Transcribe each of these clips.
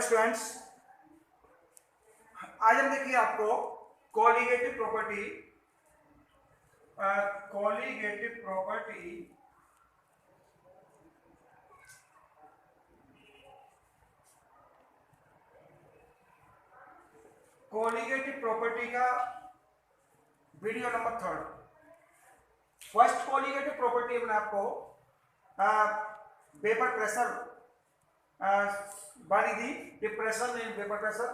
Students, आज हम देखिए आपको colligative property colligative property colligative property का video number 3। First colligative property हमने आपको वेपर प्रेशर वाली दी, depression in vapour pressure,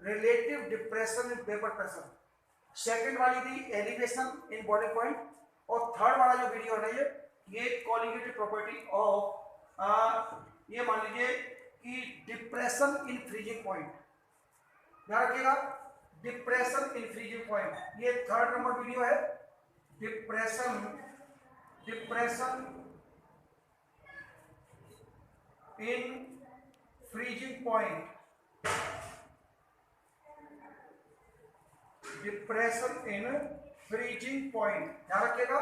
relative depression in vapour pressure. Second वाली थी एलिवेशन इन बॉइलिंग पॉइंट, और थर्ड वाला जो वीडियो है ये कोलिगेटिव प्रॉपर्टी ऑफ ये मान लीजिए कि डिप्रेशन इन फ्रीजिंग पॉइंट। ध्यान रखिएगा, डिप्रेशन इन फ्रीजिंग पॉइंट ये थर्ड नंबर वीडियो है। Depression in freezing point, depression in freezing point. ध्यान रखिएगा,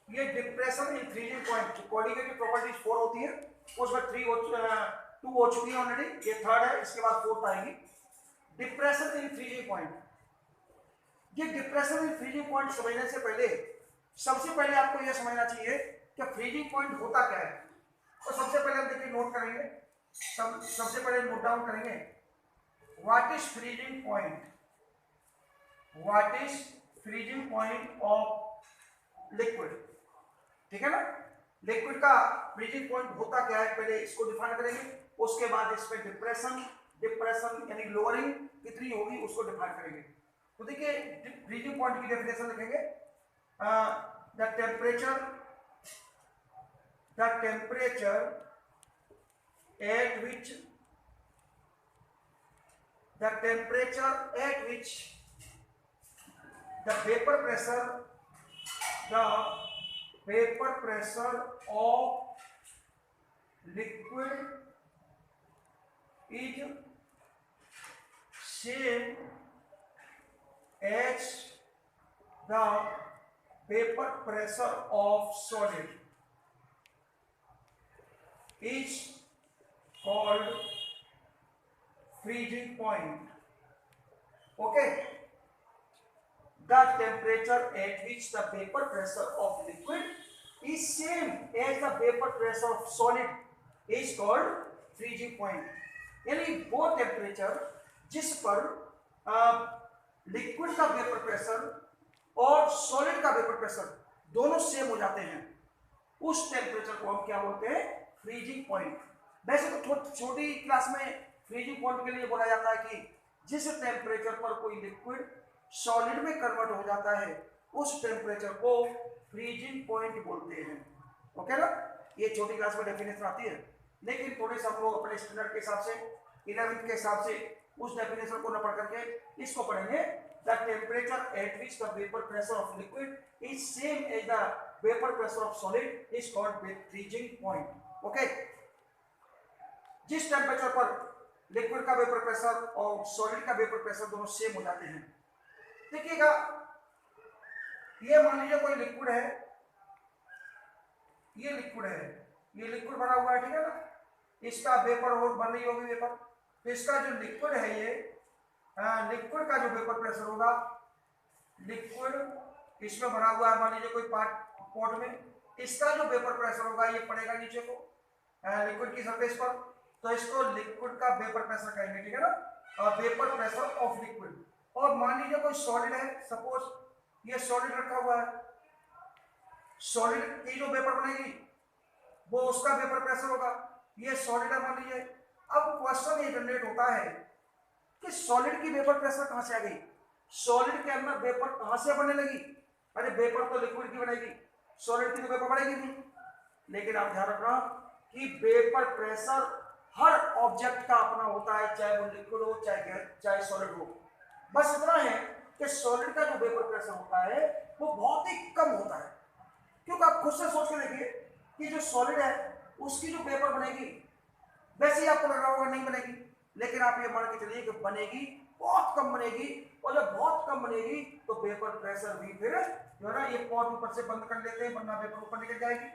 ये depression in freezing point colligative properties 4 होती है, उसमें 2 हो चुकी है ऑलरेडी, ये थर्ड है, इसके बाद फोर्थ आएगी। डिप्रेशन इन फ्रीजिंग पॉइंट, ये डिप्रेशन इन फ्रीजिंग पॉइंट समझने से पहले सबसे पहले आपको यह समझना चाहिए कि फ्रीजिंग पॉइंट होता क्या है। तो सबसे पहले हम देखिए नोट करेंगे, सबसे पहले नोट डाउन करेंगे what is freezing point. What is freezing point of liquid, ठीक है ना। लिक्विड का फ्रीजिंग पॉइंट होता क्या है, पहले इसको डिफाइन करेंगे, उसके बाद इस पे डिप्रेशन यानी लोअरिंग कितनी होगी उसको डिफाइन करेंगे। तो देखिए फ्रीजिंग पॉइंट की डेफिनेशन लिखेंगे, the temperature at which the vapor pressure of liquid is same as the vapor pressure of solid is called freezing point. Okay, the temperature at which the vapor pressure of liquid is same as the vapor pressure of solid is called freezing point. यानी वो temperature जिस पर liquid का vapour pressure और solid का vapour pressure दोनों same हो जाते हैं, उस टेम्परेचर को हम क्या बोलते हैं, फ्रीजिंग पॉइंट। वैसे तो छोटी क्लास में फ्रीजिंग पॉइंट के लिए बोला जाता है कि जिस टेम्परेचर पर कोई लिक्विड सॉलिड में कन्वर्ट हो जाता है उस टेम्परेचर को फ्रीजिंग पॉइंट बोलते हैं। ओके ना, ये छोटी क्लास में डेफिनेशन आती है, लेकिन थोड़े से हम लोग अपने स्टैंडर्ड के हिसाब से 11th के हिसाब से उस डेफिनेशन को न पढ़ करके इसको पढ़ेंगे। The temperature at which the vapour pressure of liquid is same as the vapour pressure of solid is called freezing point. Okay, जिस टेम्परेचर पर लिक्विड का वेपर प्रेशर और सॉलिड का वेपर प्रेशर दोनों सेम हो जाते हैं। देखिएगा, ये मान लीजिए कोई लिक्विड है, ये लिक्विड भरा हुआ है, ठीक है ना, इसका वेपर और बन रही होगी वेपर, तो इसका जो लिक्विड है ये लिक्विड का जो वेपर प्रेशर होगा, लिक्विड इसमें भरा हुआ है मान लीजिए कोई पॉट में, इसका जो वेपर प्रेशर होगा ये पड़ेगा नीचे को लिक्विड की सरफेस पर, तो इसको लिक्विड का वेपर प्रेशर कहेंगे, ठीक है ना, वेपर प्रेशर ऑफ लिक्विड। और मान लीजिए कोई सॉलिड है, सपोज ये सॉलिड रखा हुआ है, सॉलिड की जो वेपर बनेगी वो उसका वेपर प्रेशर होगा, ये सॉलिड है मान लीजिए। अब क्वेश्चन ये जनरेट होता है कि सॉलिड की वेपर प्रेशर कहां से आ गई, सॉलिड के अंदर वेपर कहां से बनने लगी। अरे वेपर तो लिक्विड की बनेगी, सॉलिड की तो वेपर बनेगी नहीं। लेकिन आप ध्यान रखना कि वेपर प्रेशर हर ऑब्जेक्ट का अपना होता है, चाहे वो लिक्विड हो चाहे सॉलिड हो। बस इतना है कि सॉलिड का जो वेपर प्रेशर होता है वो बहुत ही कम होता है, क्योंकि आप खुद से सोच के देखिए कि जो सॉलिड है उसकी जो वेपर बनेगी वैसे ही आपको लग रहा होगा नहीं बनेगी, लेकिन आप ये मान के चलिए कि बनेगी, बहुत कम बनेगी, और जब बहुत कम बनेगी तो वेपर प्रेशर भी फिर जो है ना, ये पॉट ऊपर से बंद कर लेते हैं वरना वेपर ऊपर निकल जाएगी,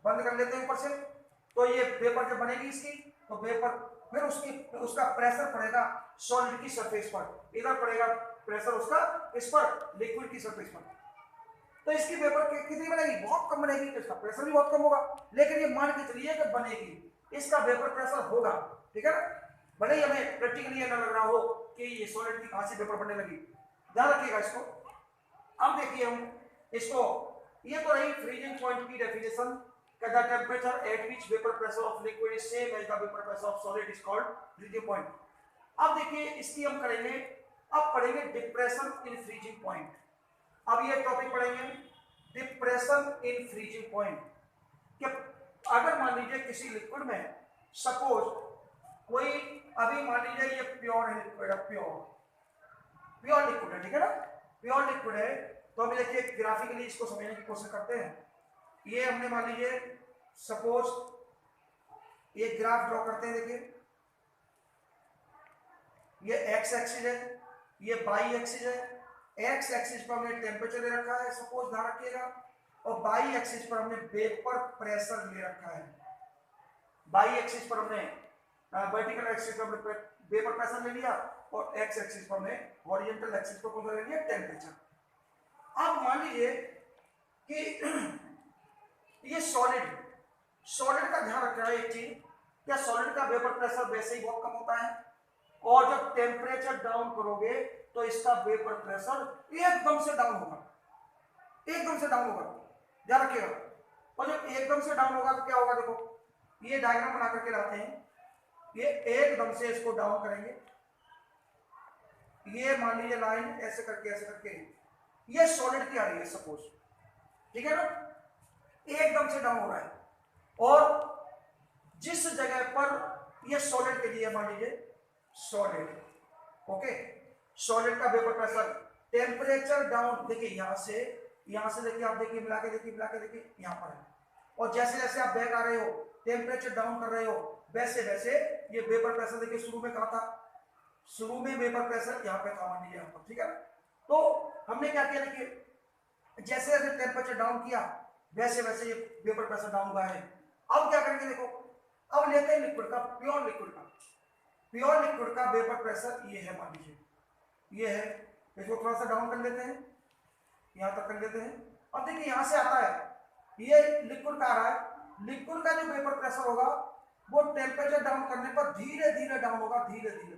बंद कर लेते हैं ऊपर से, तो ये वेपर जब बनेगी इसकी तो वेपर फिर उसका प्रेशर पड़ेगा सॉलिड की सरफेस पर, इधर पड़ेगा प्रेशर उसका इस पर लिक्विड की सरफेस पर। तो इसकी वेपर कितनी बनेगी, बहुत कम बनेगी, तो इसका प्रेशर भी बहुत कम होगा। लेकिन ये मान के चलिए कि बनेगी, इसका वेपर प्रेशर होगा, ठीक है ना। भले ही हमें प्रैक्टिकली ये ना लग रहा हो कि ये सॉलिड की कहां से वेपर बनने लगी, ध्यान रखिएगा इसको। अब देखिए हम इसको, ये तो रही फ्रीजिंग पॉइंट की definition, that the temperature at which vapor pressure of liquid is same as the vapor pressure of solid is called freezing point। अब देखिए इसकी हम करेंगे, अब पढ़ेंगे डिप्रेशन इन फ्रीजिंग पॉइंट। अब ये टॉपिक पढ़ेंगे डिप्रेशन इन फ्रीजिंग पॉइंट, कि अगर मान लीजिए किसी लिक्विड में सपोज कोई, अभी मान लीजिए ये प्योर है लिक्विड, प्योर लिक्विड है, ठीक है ना, प्योर लिक्विड है। तो अभी देखिए ग्राफिकली इसको समझने की कोशिश करते हैं। ये हमने मान लीजिए सपोज ये ग्राफ ड्रॉ करते हैं, देखिए ये एक्स एक्सिस है, ये वाई एक्सिस है। एक्स एक्सिस पर हमने टेम्परेचर ले रखा है सपोज, ध्यान रखिएगा, और वाई एक्सिस पर हमने वेपर प्रेशर ले रखा है। वाई एक्सिस पर हमने वर्टिकल एक्सिस पर हमने वेपर प्रेशर ले लिया, और एक्स एक्सिस पर हमने हॉरिजॉन्टल एक्सिस पर कौन सा ले लिया, टेम्परेचर। अब मान लीजिए कि ये सॉलिड का ध्यान रखना है एक चीज, क्या सॉलिड का वेपर प्रेशर वैसे ही बहुत कम होता है, और जब टेम्परेचर डाउन करोगे तो इसका वेपर प्रेशर एकदम से डाउन होगा, एकदम से डाउन होगा, ध्यान रखिएगा। और जब एकदम से डाउन होगा तो क्या होगा, देखो ये डायग्राम बना करके लाते हैं, ये एकदम से इसको डाउन करेंगे, ये मान लीजिए लाइन ऐसे करके ये सॉलिड की आ रही है सपोज, ठीक है ना, एकदम से डाउन हो रहा है। और जिस जगह पर ये सॉलिड के लिए मान लीजिए सॉलिड, ओके, सॉलिड का वेपर प्रेशर टेम्परेचर डाउन, देखिए यहां से देखिए, आप देखिए मिला के देखिए यहां पर है, और जैसे जैसे आप बैक आ रहे हो टेम्परेचर डाउन कर रहे हो, वैसे वैसे ये वेपर प्रेशर देखिए शुरू में कहा था, शुरू में वेपर प्रेशर यहाँ पे था मान लीजिए यहाँ पर, ठीक है। तो हमने क्या किया, देखिए जैसे जैसे टेम्परेचर डाउन किया वैसे वैसे ये वेपर प्रेशर डाउन हुआ है। अब क्या करेंगे, देखो अब लेते हैं लिक्विड का, प्योर लिक्विड का वेपर प्रेशर ये है, मान लीजिए ये है, इसको थोड़ा सा डाउन कर लेते हैं, यहां तक कर लेते हैं। अब देखिए यहां से आता है, ये लिक्विड का आ रहा है, लिक्विड का जो वेपर प्रेशर होगा वो टेम्परेचर डाउन करने पर धीरे धीरे डाउन होगा, धीरे धीरे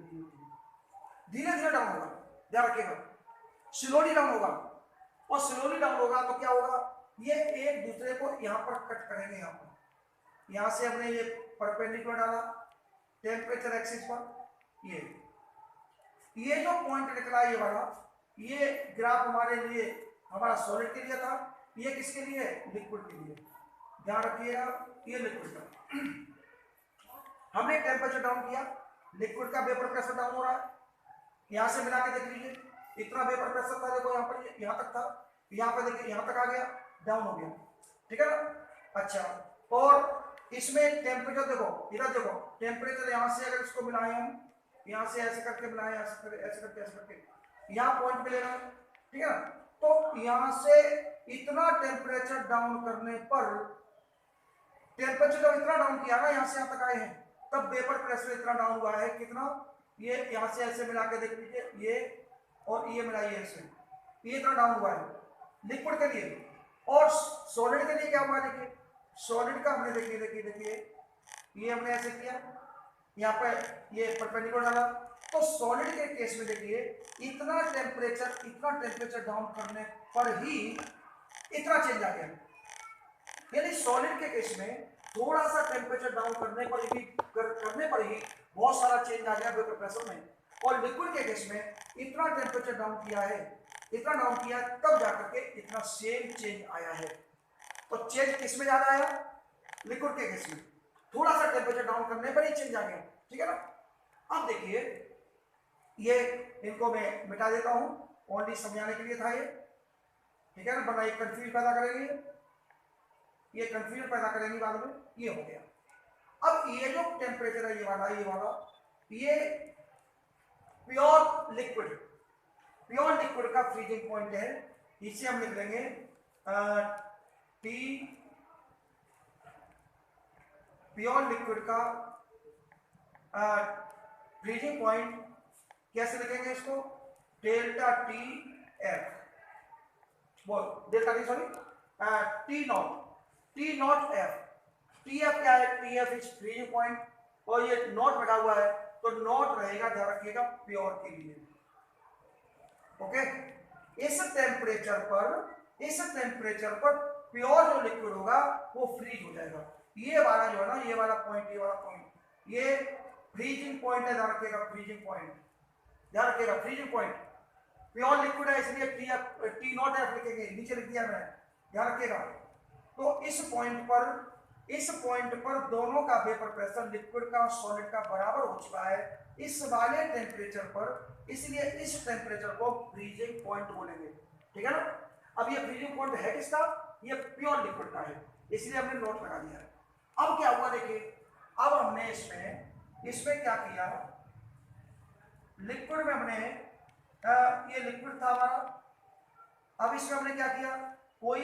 डाउन होगा, ध्यान रखिएगा, स्लोली डाउन होगा। और स्लोली डाउन होगा तो क्या होगा, ये एक दूसरे को यहाँ पर कट करेंगे, यहाँ से हमने ये परपेंडिकुलर डाला टेम्परेचर एक्सिस पर, ये जो पॉइंट निकला ये वाला, ये ग्राफ हमारे लिए, हमारा सॉलिड के लिए था, ये किसके लिए, लिक्विड के लिए, ध्यान रखिएगा, ये लिक्विड का हमने टेम्परेचर डाउन किया, लिक्विड का वेपर प्रेशर डाउन हो रहा है, यहां से मिला के देख लीजिए, इतना वेपर प्रेशर था, देखो यहाँ पर यहाँ तक था, यहाँ पे देखिए यहाँ तक आ गया, डाउन हो गया, ठीक है ना। अच्छा, और इसमें टेम्परेचर देखो, इधर देखो टेम्परेचर, यहाँ से अगर इसको मिलाएं हम, यहाँ से ऐसे करके मिलाएं, ऐसे करके यहाँ पॉइंट पे लेना है, ठीक है ना। तो यहाँ से इतना टेम्परेचर डाउन करने पर, टेम्परेचर जब इतना डाउन किया ना, यहाँ से यहाँ तक आए हैं, तब वेपर प्रेशर इतना डाउन हुआ है, कितना, ये यहाँ से ऐसे मिला के देख लीजिए, ये और ये मिलाइए ऐसे, ये इतना डाउन हुआ है लिक्विड के लिए। और सॉलिड के लिए क्या हुआ, देखिए सॉलिड का हमने देखिए ये हमने ऐसे किया, यहाँ पर ये परपेंडिकुलर डाला, तो सॉलिड के केस में देखिए इतना टेम्परेचर डाउन करने पर ही इतना चेंज आ गया, यानी सॉलिड के केस में थोड़ा सा टेम्परेचर डाउन करने पर ही बहुत सारा चेंज आ गया वेपर प्रेशर में। और लिक्विड के केस में इतना टेम्परेचर डाउन किया है, इतना डाउन किया तब जाकर के इतना सेम चेंज आया है। तो चेंज किस में ज्यादा आया, लिक्विड के केस में, थोड़ा सा टेम्परेचर डाउन करने पर ही चेंज आ गया, ठीक है ना। अब देखिए ये इनको मैं मिटा देता हूं, ओनली समझाने के लिए था ये, ठीक है ना, वरना ये कंफ्यूज पैदा करेंगे, ये कंफ्यूजन पैदा करेंगे बाद में, ये हो गया। अब ये जो टेम्परेचर है ये वाला ये प्योर लिक्विड का फ्रीजिंग पॉइंट है, इसे हम लिख लेंगे T, प्योर लिक्विड का फ्रीजिंग पॉइंट कैसे लिखेंगे इसको, डेल्टा टी एफ, बोल delta T sorry T not F, T F क्या है, T F is freezing point, और ये नॉट बैठा हुआ है तो नॉट रहेगा, ध्यान रखिएगा, प्योर के लिए। ओके, इस टेम्परेचर पर प्योर जो लिक्विड होगा वो फ्रीज हो जाएगा। ये वाला जो है ना, ये वाला पॉइंट, ये फ्रीजिंग पॉइंट है, ध्यान रखिएगा, फ्रीजिंग पॉइंट। प्योर लिक्विड है इसलिए टी नॉट एफ लिखेंगे, नीचे लिख दिया मैं, ध्यान रखिएगा। तो इस पॉइंट पर दोनों का वेपर प्रेशर, लिक्विड का और सॉलिड का बराबर हो चुका है इस वाले टेम्परेचर पर, इसलिए इस टेम्परेचर को फ्रीजिंग पॉइंट बोलेंगे, ठीक है ना। अब ये फ्रीजिंग पॉइंट है किसका, ये प्योर लिक्विड का है, इसलिए हमने नोट लगा दिया है। अब क्या हुआ देखिए, अब हमने इसमें क्या किया, लिक्विड में हमने ये लिक्विड था हमारा, अब इसमें हमने क्या किया, कोई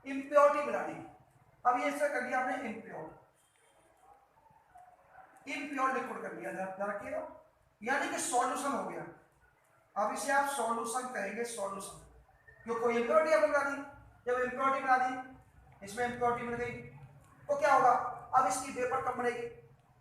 इम्प्योरिटी मिला दी। अब ये इससे कर दिया हमने इम्प्योर लिक्विड कर दिया, ध्यान रखिएगा, यानी कि सॉल्यूशन हो गया। अब इसे आप सॉल्यूशन कहेंगे, सॉल्यूशन, क्यों, कोई इम्प्योरिटी आपने मिला दी, जब इम्प्योरिटी मिला दी, इसमें इम्प्योरिटी मिल गई तो क्या होगा, अब इसकी वेपर कम बनेगी,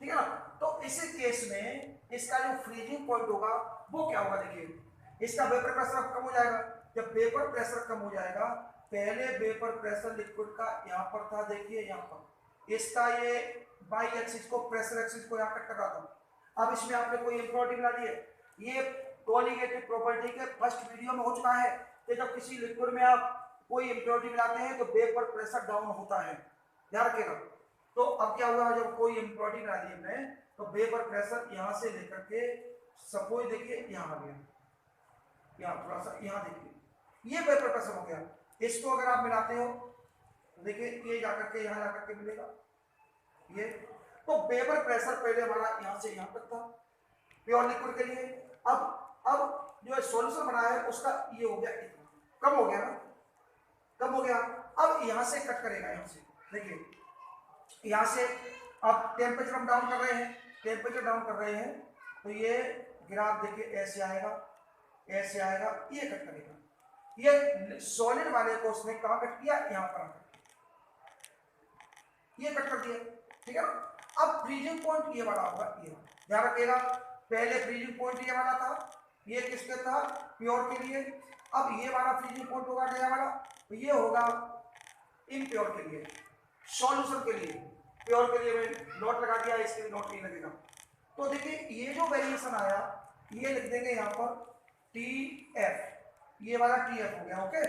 ठीक है ना। तो इसी केस में इसका जो फ्रीजिंग पॉइंट होगा वो क्या होगा, देखिए, इसका वेपर प्रेशर अब कम हो जाएगा। जब वेपर प्रेशर कम हो जाएगा, पहले वेपर प्रेशर लिक्विड का यहाँ पर था, देखिए यहाँ पर, इसका ये बाई एक्सिस को, प्रेशर एक्सिस को यहाँ कट कर रहा था। अब इसमें आपने कोई इम्प्योरिटी मिला दी है, ये कोलिगेटिव प्रॉपर्टी के फर्स्ट वीडियो में हो चुका है कि जब किसी लिक्विड में आप कोई इम्प्योरिटी मिलाते हैं तो वेपर प्रेशर डाउन होता है, ध्यान रखिएगा। तो अब क्या हुआ, जब कोई इम्प्योरिटी मिला दी हमने तो वेपर प्रेशर यहाँ से लेकर के, सपोज देखिए यहाँ आ गया, यहाँ थोड़ा सा यहाँ देखिए, ये वेपर प्रेशर हो गया। इसको अगर आप मिलाते हो तो देखिए ये जाकर के यहाँ जाकर के मिलेगा ये, तो वेपर प्रेशर पहले हमारा यहाँ से यहाँ तक था प्योर लिक्विड के लिए। अब जो सॉल्यूशन बना है उसका ये हो गया, कम हो गया ना, कम हो गया। अब यहाँ से कट करेगा, यहाँ से देखिए, यहाँ से अब टेम्परेचर हम डाउन कर रहे हैं, तो ये ग्राफ देखिए ऐसे आएगा, ये कट करेगा। ये सॉलिड वाले को उसने कहाँ कट किया, यहाँ पर ये कट कर दिया, ठीक है ना। अब फ्रीजिंग पॉइंट ये वाला होगा, ये ध्यान रखिएगा, पहले फ्रीजिंग पॉइंट ये वाला था, ये किसके था, प्योर के लिए। अब ये वाला फ्रीजिंग पॉइंट होगा नया वाला, तो ये होगा इम्प्योर के लिए, सॉल्यूशन के लिए। प्योर के लिए मैं नोट लगा दिया, इसके लिए नोट नहीं लगेगा। तो देखिए ये जो वेरिएशन आया, ये लिख देंगे यहाँ पर टी एफ, ये वाला टी एफ हो गया, ओके।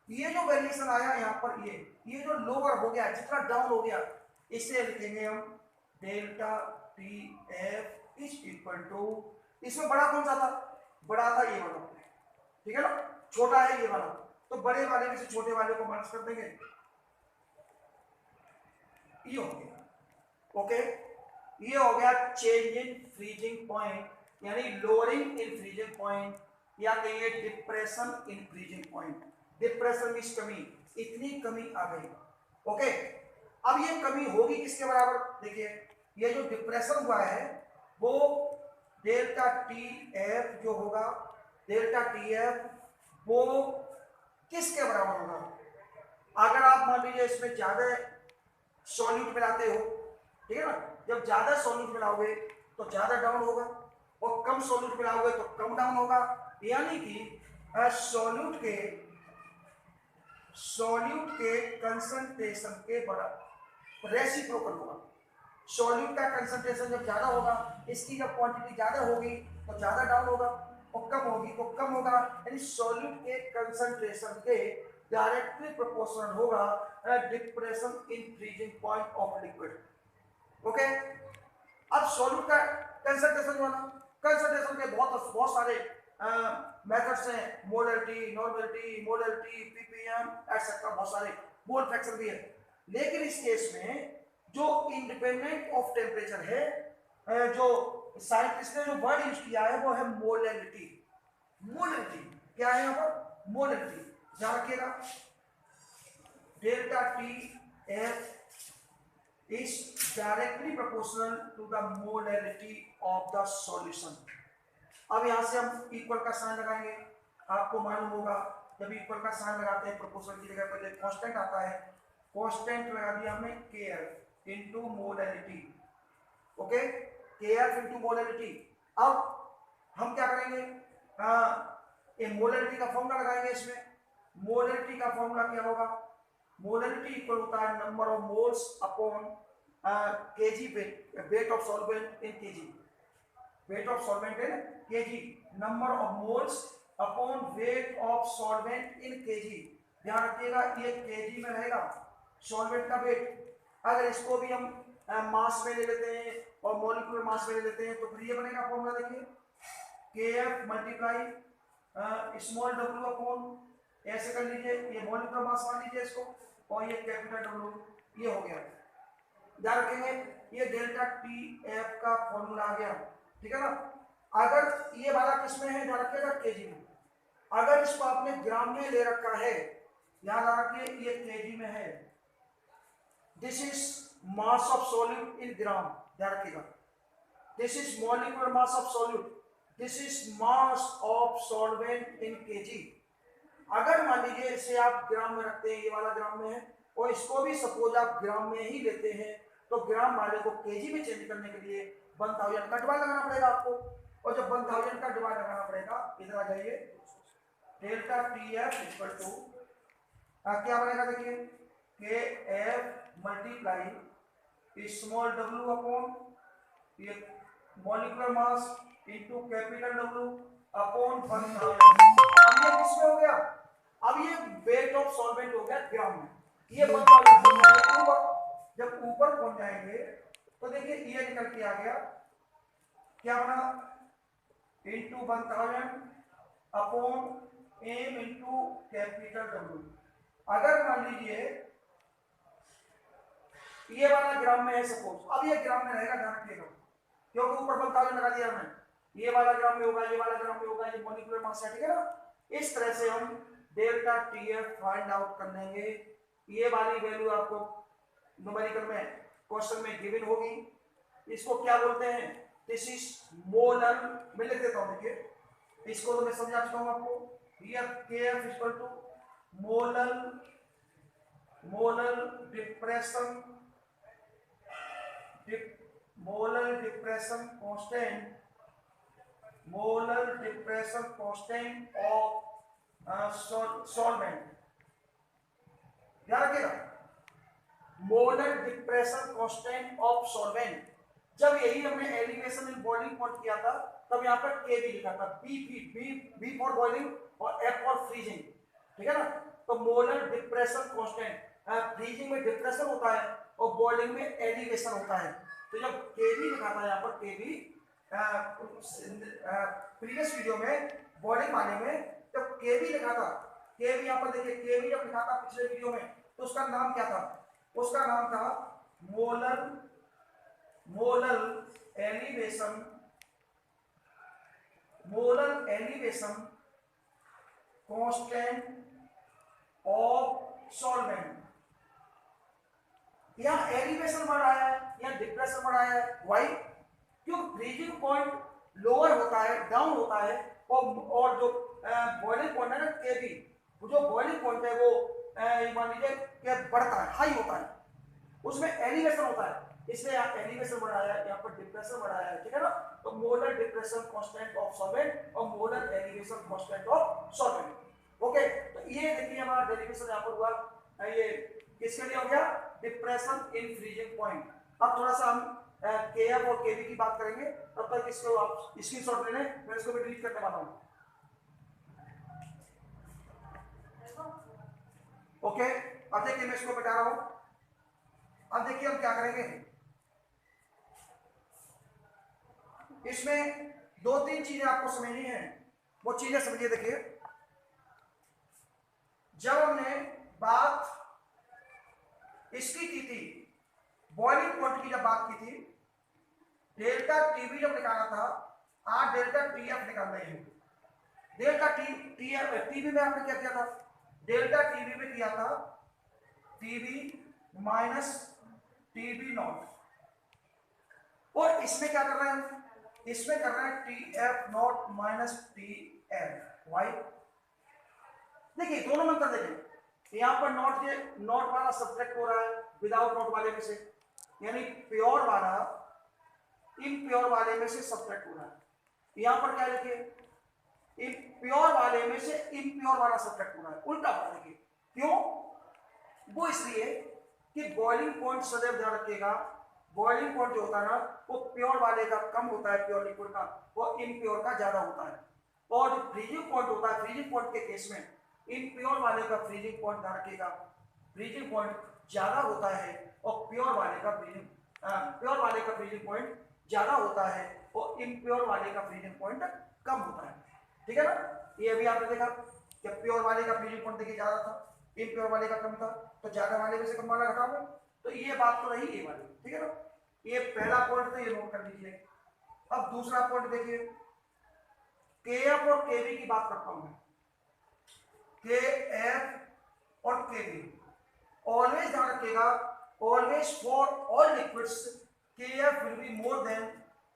ये जो वेरिएशन आया यहाँ पर, ये जो लोअर हो गया, जितना डाउन हो गया, इसे लिखेंगे हम delta T F is equal to, इसमें बड़ा कौन सा था, बड़ा था ये वाला, ठीक है ना, छोटा है ये वाला, तो बड़े वाले में से छोटे वाले को माइनस कर देंगे, ये हो गया, ओके। ये हो गया चेंज इन फ्रीजिंग पॉइंट, यानी लोअरिंग इन फ्रीजिंग पॉइंट, या कहिए depression in freezing point. Depression means कमी, इतनी कमी आ गई, ओके। अब ये कमी होगी किसके बराबर, देखिए ये जो डिप्रेशन हुआ है वो डेल्टा टी एफ जो होगा, डेल्टा टी एफ वो किसके बराबर होगा। अगर आप मान लीजिए इसमें ज्यादा सॉल्यूट मिलाते हो, ठीक है ना, जब ज्यादा सॉल्यूट मिलाओगे तो ज्यादा डाउन होगा, और कम सॉल्यूट मिलाओगे तो कम डाउन होगा, यानी कि सॉल्यूट के कंसंट्रेशन के बराबर रेसिप्रोकल होगा। सॉल्यूट का कंसंट्रेशन जब ज्यादा होगा, इसकी जब क्वांटिटी ज्यादा होगी तो ज्यादा डाउन होगा, और कम होगी तो कम होगा, यानी सॉल्यूट के कंसंट्रेशन के डायरेक्टली प्रोपोर्शनल होगा depression in freezing point of liquid, okay. अब सॉल्यूट का कंसंट्रेशन के बहुत सारे मेथड्स हैं, मोलरिटी, नॉर्मलिटी, पीपीएम एक्सेट्रा, बहुत सारे मोल फ्रैक्शन भी है। लेकिन इस केस में जो इंडिपेंडेंट ऑफ टेम्परेचर है, जो साइंटिस्ट ने जो वर्ड यूज किया है वो है मोलरिटी। क्या है यहाँ पर, मोलरिटी, ध्यान रखिएगा, delta T F is directly proportional to the molality of the solution। अब यहां से हम इक्वल का साइन लगाएंगे। आपको मालूम होगा जब इक्वल का साइन लगाते हैं प्रोपोर्शनल की जगह पहले कांस्टेंट आता है, कांस्टेंट लगा दिया हमने Kf into molarity. Okay, Kf into molarity. अब हम क्या करेंगे, ये मोलैरिटी का फॉर्मूला लगाएंगे। इसमें मोलैरिटी का फॉर्मूला क्या होगा, मोलैरिटी इक्वल होता है number of moles upon KG weight of solvent in KG, weight of solvent in KG, number of moles upon weight of solvent in KG. ध्यान रखिएगा ये केजी में रहेगा सॉल्वेंट का वेट। अगर इसको भी हम मास में ले लेते हैं और मॉलिक्यूलर मास में ले लेते हैं तो फिर ये बनेगा फॉर्मूला, देखिए Kf multiply small w upon, ऐसे कर लीजिए, ये मॉलिक्यूलर मास मान लीजिए इसको, और ये कैपिटल W, ये हो गया। ध्यान रखेंगे ये डेल्टा टी एफ का फॉर्मूला आ गया, ठीक है ना। अगर ये वाला किस में है, ध्यान रखिएगा केजी में। अगर इसको आपने ग्राम में ले रखा है, याद रखिए ये केजी में है। This is mass of solute in gram, ध्यान रखिएगा। This is molecular mass of solute, this is mass of solvent in kg. अगर मान लीजिए इसे आप ग्राम में रखते हैं, ये वाला ग्राम में है, और इसको भी सपोज आप ग्राम में ही लेते हैं, तो ग्राम वाले को केजी में चेंज करने के लिए 1000 का डिवाइड लगाना पड़ेगा आपको। और जब 1000 का डिवाइड लगाना पड़ेगा, इधर आ जाइए, delta T F equal to क्या बनेगा, देखिए K F multiply small W upon ये molecular mass into capital W upon 1000। अब ये किसमें हो गया, अब ये वेट ऑफ सॉल्वेंट हो गया ग्राम में। ये 1000 ऊपर, जब ऊपर पहुंच जाएंगे तो देखिए ये निकल के आ गया, क्या बना, into 1000 upon M into capital W. अगर मान लीजिए ये वाला ग्राम में है सपोज, अब ये ग्राम में रहेगा, ध्यान रखिएगा, क्योंकि ऊपर 1000 लगा दिया हमने, ये वाला ग्राम में होगा, ये वाला ग्राम में होगा, ये मॉलिक्यूलर मास है, ठीक है ना। इस तरह से हम delta T F find out कर लेंगे। ये वाली वैल्यू आपको न्यूमेरिकल में क्वेश्चन में गिवन होगी। इसको क्या बोलते हैं, दिस इज मोलर, मैं लिख देता हूं, देखिए इसको तो मैं समझा चुका हूं आपको। Here Kf equal to molar depression, molar depression constant, molar depression constant of solvent. ध्यान रखिएगा, molar depression constant of solvent. जब यही हमने एलिवेशन इन बॉइलिंग पॉइंट किया था, तब यहाँ पर के भी लिखा था, बी फॉर बॉइलिंग और एफ फॉर फ्रीजिंग, ठीक है ना। तो मोलर डिप्रेशन कांस्टेंट, फ्रीजिंग में डिप्रेशन होता है और बॉइलिंग में एलिवेशन होता है। तो जब के भी लिखा था यहाँ पर, के भी प्रीवियस वीडियो में बॉइलिंग वाले में जब के भी लिखा था, के भी यहाँ पर देखिए, के भी जब लिखा था पिछले वीडियो में, तो उसका नाम क्या था, उसका नाम था molar elevation constant of solvent. यहां एलिवेशन वर्ड आया है, यहां डिप्रेशन वर्ड आया है, व्हाई, क्यों, फ्रीजिंग पॉइंट लोअर होता है, डाउन होता है, और जो बॉइलिंग पॉइंट है ना केबी, जो बॉइलिंग पॉइंट है वो मान लीजिए कि बढ़ता है, हाई होता है, उसमें एलिवेशन होता है, इसलिए यहाँ एलिवेशन बढ़ाया है, यहाँ पर डिप्रेशन बढ़ाया है, ठीक है ना। तो molar depression constant of solvent और molar elevation constant of solvent. Okay, तो ये देखिए हमारा डेरिवेशन यहाँ पर हुआ, ये किसके लिए हो गया, डिप्रेशन इन फ्रीजिंग पॉइंट। अब थोड़ा सा हम केएफ और केबी की बात करेंगे, तब तक इसको आप स्क्रीनशॉट ले लें, मैं इसको भी डिलीट करने वाला हूं। ओके, अब देखिए मैं इसको बता रहा हूं। अब देखिए हम क्या करेंगे, इसमें दो तीन चीजें आपको समझनी है, वो चीजें समझिए। देखिए जब हमने बात इसकी की थी, बॉइलिंग पॉइंट की जब बात की थी, डेल्टा टीबी जब निकाला था, आज डेल्टा टीएफ निकाल रहे हैं। डेल्टा टीबी में आपने क्या किया था, डेल्टा टीबी में किया था टीबी माइनस टीबी नॉट, और इसमें क्या कर रहे हैं, इसमें कर रहे हैं T F not minus T F Y. देखिए दोनों में कर देंगे, यहां पर नॉट के नॉट वाला सब्ट्रैक्ट हो रहा है विदाउट नॉट वाले में से, यानी प्योर वाला इम्प्योर वाले में से सब्ट्रैक्ट हो रहा है। यहां पर क्या लिखिए, प्योर वाले में से इम्प्योर वाला सब्ट्रैक्ट हो रहा है, उल्टा पड़ा देखिए। क्यों? वो इसलिए कि बॉइलिंग पॉइंट सदैव ध्यान रखिएगा, बॉइलिंग पॉइंट जो होता है ना वो प्योर वाले का कम होता है, प्योर लिक्विड का, वो इम्प्योर का ज्यादा होता है। और जो फ्रीजिंग पॉइंट होता है, फ्रीजिंग पॉइंट के केस में इम्प्योर वाले का फ्रीजिंग पॉइंट ध्यान रखिएगा, फ्रीजिंग पॉइंट ज्यादा होता है और प्योर वाले का फ्रीजिंग पॉइंट ज्यादा होता है और इम्प्योर वाले का फ्रीजिंग पॉइंट कम होता है। ठीक है ना, ये अभी आपने देखा कि प्योर वाले का फ्रीजिंग पॉइंट देखिए ज्यादा था, इम्प्योर वाले का कम था, तो ज्यादा वाले में से कम वाला घटाओगे, तो ये बात तो रही ये वाली। ठीक है ना, ये पहला पॉइंट तो ये नोट कर लीजिए। अब दूसरा पॉइंट देखिए, के एफ और के बी की बात करता हूं मैं, के एफ और के बी, ऑलवेज ध्यान रखिएगा, ऑलवेज फॉर ऑल लिक्विड्स के F will be more than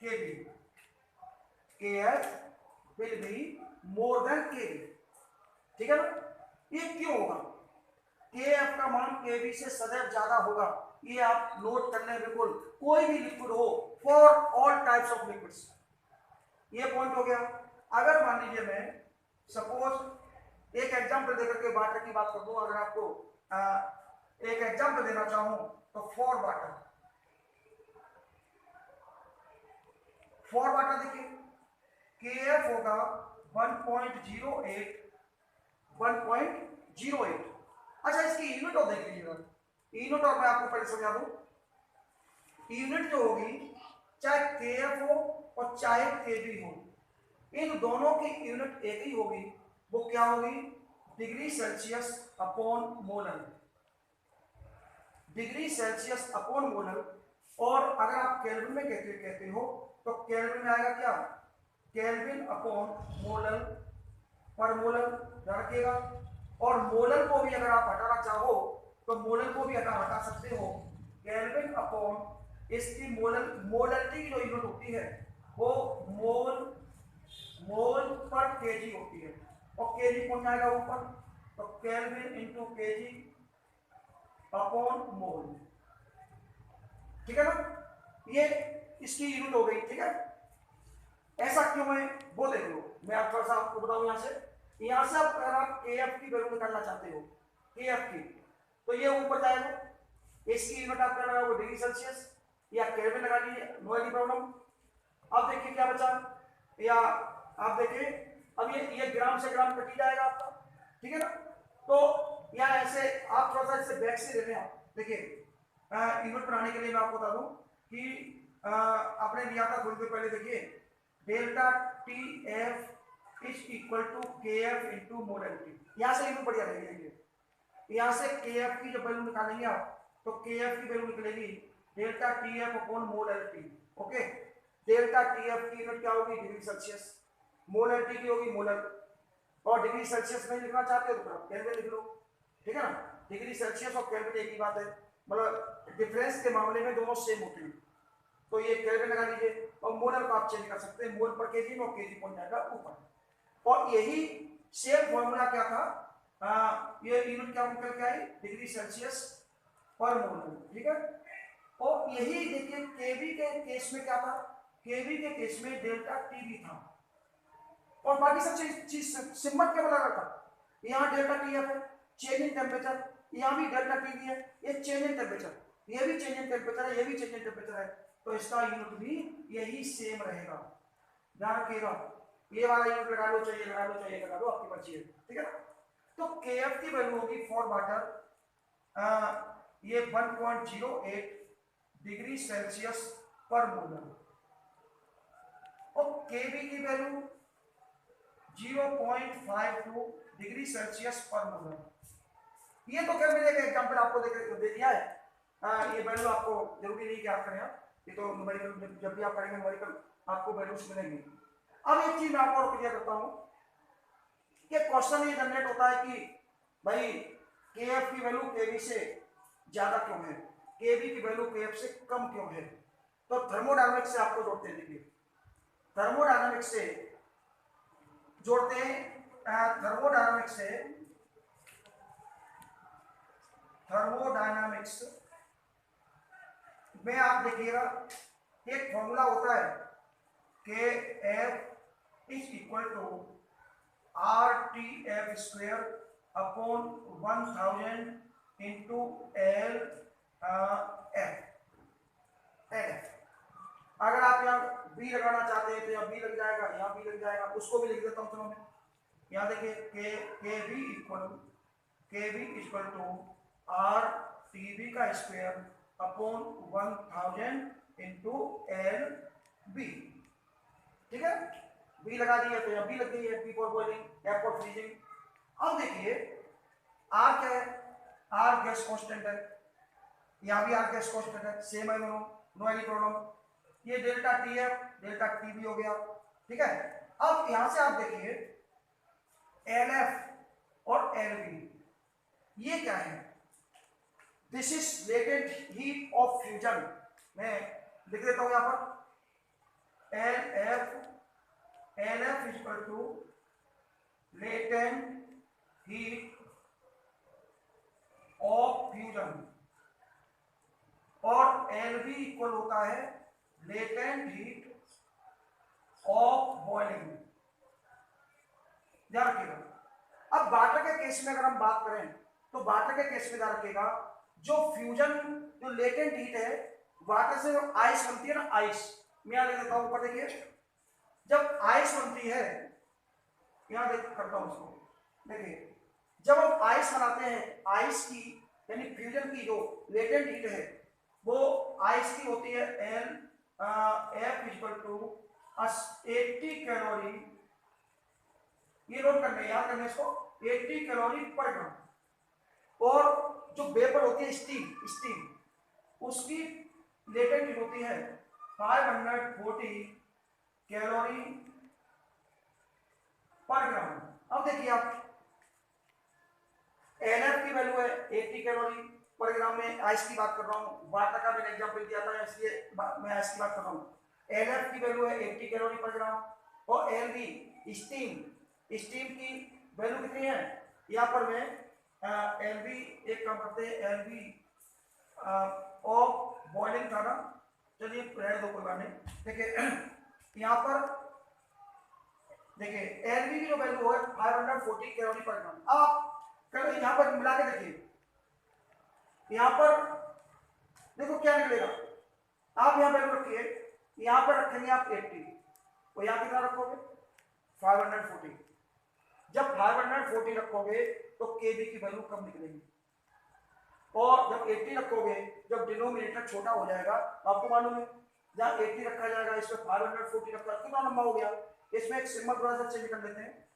के बी, के F will be more than के बी। ठीक है ना, ये क्यों होगा? के एफ का मान के बी से सदैव ज्यादा होगा, ये आप नोट कर लें बिल्कुल, कोई भी लिक्विड हो, for all types of liquids. ये पॉइंट हो गया। अगर मान लीजिए मैं सपोज एक एग्जांपल देकर के वाटर की बात कर दूं, अगर आपको एक एग्जांपल देना चाहूं तो फॉर वाटर देखिए, के एफ होगा 1.08। अच्छा इसकी यूनिट और देख लीजिएगा, यूनिट और मैं आपको पहले समझा दूं, यूनिट जो होगी चाहे के एफ हो और चाहे के बी हो, इन दोनों की यूनिट एक ही होगी, वो क्या होगी? Degree Celsius upon molar, degree Celsius upon molar. और अगर आप केल्विन में कहते हो तो केल्विन में आएगा क्या? केल्विन अपॉन मोलर पर मोलर, रखिएगा। और मोलर को भी अगर आप हटाना चाहो तो मोलर को भी हटा सकते हो, केल्विन अपॉन इसकी मोलरिटी की जो यूनिट होती है वो मोल पर केजी होती है, और केजी कौन जाएगा ऊपर, तो kelvin into KG upon mole. ठीक है ना, ये इसकी यूनिट हो गई। ठीक है, ऐसा क्यों है वो देख लो, मैं आप थोड़ा सा आपको बताऊं। यहां से अगर आप के एफ की वैल्यू निकालना चाहते हो, के एफ की, तो ये ऊपर जाएगा, इसकी यूनिट आप करना वो डिग्री सेल्सियस या केल्विन लगा लीजिए, नो एनी प्रॉब्लम। अब देखिए क्या बचा, या आप देखिए अब ये ग्राम से ग्राम कटी जाएगा आपका। ठीक है ना, तो या ऐसे आप थोड़ा सा इसे बैक से ले लें। देखिए यूनिट बनाने के लिए मैं आपको बता दूं कि आपने लिया था थोड़ी देर पहले, देखिए delta T F is equal to K F into molarity. यहां से यूनिट बढ़िया रहेगी, यहां से के एफ की जब वैल्यू निकालेंगे आप तो के एफ की वैल्यू निकलेगी delta T F upon molarity. Okay, delta T F की यूनिट क्या होगी? डिग्री सेल्सियस, मोलरिटी की होगी मोलर, और डिग्री सेल्सियस में लिखना चाहते हो तो केल्विन लिख लो। ठीक है ना, डिग्री सेल्सियस और केल्विन एक ही बात है, मतलब डिफरेंस के मामले में दोनों सेम होते हैं, तो ये केल्विन लगा लीजिए। और मोलर को आप चेंज कर सकते हैं, मोल पर केजी में, और केजी पहुंच जाएगा ऊपर। और यही सेम फॉर्मूला क्या था, ये यूनिट क्या निकल के आई? डिग्री सेल्सियस पर मोल। ठीक है, और यही देखिए केबी के केस में क्या था, केबी के केस में डेल्टा टीबी था, और बाकी सब चीज सिंबल केवल अलग था। यहाँ डेल्टा टी एफ है, चेंज इन टेम्परेचर, यहाँ भी डेल्टा टीबी है, ये चेंज इन टेम्परेचर, ये भी चेंज इन टेम्परेचर है, ये भी चेंज इन टेम्परेचर है, तो इसका यूनिट भी यही सेम रहेगा। ध्यान रखिएगा, ये वाला यूनिट लगा लो, चाहिए लगा लो, चाहिए लगा लो, आपकी मर्जी है। ठीक है ना, तो के एफ की वैल्यू होगी फॉर वाटर ये 1.08 डिग्री सेल्सियस पर मोलर, और केबी की वैल्यू 0.52 डिग्री सेल्सियस पर मोलर। ये तो क्या मैंने एक एग्जांपल आपको दे दिया है, ये वैल्यू आपको जरूरी नहीं कि आप करें, ये तो न्यूमेरिकल जब भी आप करेंगे न्यूमेरिकल आपको वैल्यूज मिलेंगी। अब एक चीज मैं आपको और क्लियर करता हूं कि क्वेश्चन ये जनरेट होता है कि भाई के एफ की वैल्यू केबी से ज्यादा क्यों है, केवी की वैल्यू केएफ से कम क्यों है। तो थर्मोडायनामिक्स से आपको जोड़ते हैं, देखिए थर्मोडायनामिक्स से जोड़ते हैं, थर्मोडायनामिक्स में आप देखिएगा एक फॉर्मूला होता है K F is equal to R T F square upon 1000 into L F. अगर आप यहाँ बी लगाना चाहते हैं तो यहाँ बी लग जाएगा, यहाँ बी लग जाएगा, उसको भी लिख देता हूँ चलो मैं। यहाँ देखिए K B equal to R T B का square upon 1000 into L B, ठीक है। बी लगा दिया तो यहाँ बी लग गई है, B for boiling, F for freezing. अब देखिए आर क्या है, आर गैस कांस्टेंट है, यहाँ भी आर गैस कांस्टेंट है, सेम है दोनों, नो एनी प्रॉब्लम। ये डेल्टा टी है, डेल्टा टी भी हो गया, ठीक है। अब यहां से आप देखिए एल एफ और एल बी, ये क्या है, this is latent heat of fusion. मैं लिख देता हूं यहां पर L F equal to latent heat of fusion और एल बी इक्वल होता है लेटेंट हीट ऑफ बॉइलिंग। ध्यान रखिएगा। अब वाटर के केस में अगर हम बात करें तो वाटर के केस में ध्यान रखिएगा, जो फ्यूजन जो लेटेंट हीट है वाटर से जो आइस बनती है ना, आइस, मैं यहां लिख देता हूं ऊपर देखिए, जब आइस बनती है, यहां देख करता हूं उसको, देखिए जब हम आइस बनाते हैं, आइस की यानी फ्यूजन की जो लेटेंट हीट है वो आइस की होती है L F equal to 80 calorie, ये नोट करने याद करने इसको, 80 कैलोरी पर ग्राम। और जो वेपर होती है स्टीम उसकी लेटेंट हीट होती है 540 कैलोरी पर ग्राम। अब देखिए आप एनएफ की वैल्यू है 80 कैलोरी पर ग्राम में, आइस की बात कर रहा हूँ, वाटर का मैंने एग्जांपल दिया था इसलिए मैं आइस की बात कर रहा हूँ। एनएफ की वैल्यू है 80 कैलोरी पर ग्राम और एलबी स्टीम की वैल्यू कितनी है, यहाँ पर मैं एलबी एक काम करते हैं, एलबी ऑफ बॉइलिंग था ना, चलिए रहने दो कोई बात नहीं। देखिए यहाँ पर देखिए एलबी की जो वैल्यू है 540 कैलोरी पर ग्राम। आप यहाँ पर मिला के देखिए, यहाँ पर देखो क्या निकलेगा, आप यहाँ वैल्यू रखिए, यहाँ पर रखेंगे आप 80 और यहाँ कितना रखोगे 540। जब 540 रखोगे तो केबी की वैल्यू कम निकलेगी, और जब 80 रखोगे, जब डिनोमिनेटर छोटा हो जाएगा, आपको मालूम है जहाँ 80 रखा जाएगा इसमें 540 रखा, कितना लंबा हो गया। इसमें एक सिंबल थोड़ा सा चेंज कर लेते हैं,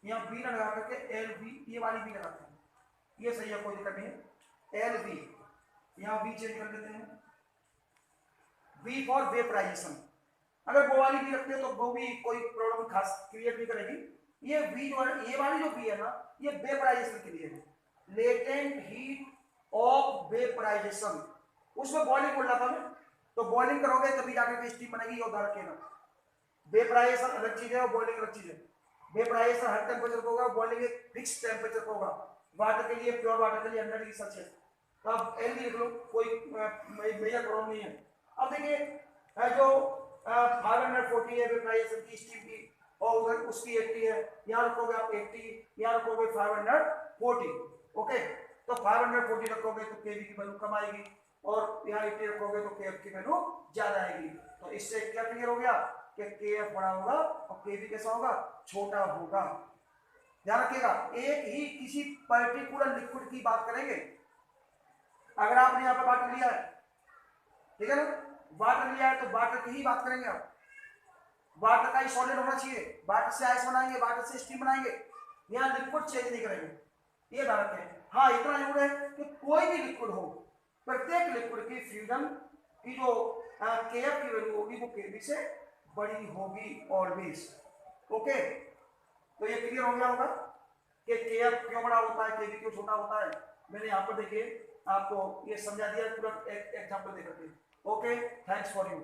यहाँ बी लगा करके एल बी, ये वाली बी लगाते हैं, ये सही है, कोई दिक्कत नहीं है। एल बी, यहाँ बी चेंज कर देते हैं, बी फॉर वेपराइजेशन। अगर वो वाली बी रखते हैं तो वो भी कोई प्रॉब्लम खास क्रिएट नहीं करेगी। ये बी जो है, ये वाली जो बी है ना, ये वेपराइजेशन के लिए है, लेटेंट हीट ऑफ वेपराइजेशन। उसमें बॉइलिंग बोल रहा था मैं, तो बॉइलिंग करोगे तभी जाकर के स्टीम बनेगी, ये उदाहरण के ना। वेपराइजेशन अलग चीज है और बॉइलिंग अलग चीज है। वेपराइजेशन हर टेम्परेचर पर होगा, बॉइलिंग एक फिक्स टेम्परेचर पर होगा। वाटर के लिए, प्योर वाटर के लिए 100 डिग्री सेल्सियस। तो अब एल लिख लो, कोई मेजर प्रॉब्लम नहीं है। अब देखिए जो 540 है वेपराइजेशन की स्टीम की, और उधर उसकी 80 है, यहाँ रखोगे आप 80, यहाँ रखोगे 540, ओके। तो 540 रखोगे तो केवी की वैल्यू कम आएगी, और यहाँ 80 रखोगे तो केएफ की वैल्यू ज्यादा आएगी। तो इससे क्या क्लियर हो गया कि केएफ बड़ा होगा और केवी कैसा होगा, छोटा होगा। ध्यान रखिएगा, एक ही किसी पर्टिकुलर लिक्विड की बात करेंगे। अगर आपने यहाँ पर वाटर लिया है, ठीक है ना, वाटर लिया है तो वाटर की ही बात करेंगे आप। वाटर का ही सॉलिड होना चाहिए, वाटर से आइस बनाएंगे, वाटर से स्टीम बनाएंगे, यहाँ लिक्विड चेंज नहीं करेंगे, ये ध्यान रखें। हाँ इतना जरूर है कि कोई भी लिक्विड हो, प्रत्येक लिक्विड की फ्यूजन की जो केएफ की वैल्यू होगी वो केवी से बड़ी होगी ऑलवेज, ओके। तो ये क्लियर हो गया होगा कि केएफ क्यों बड़ा होता है, केवी क्यों छोटा होता है। मैंने यहाँ पर देखिए आपको ये समझा दिया पूरा एग्जाम्पल देकर के। Okay, thanks for you.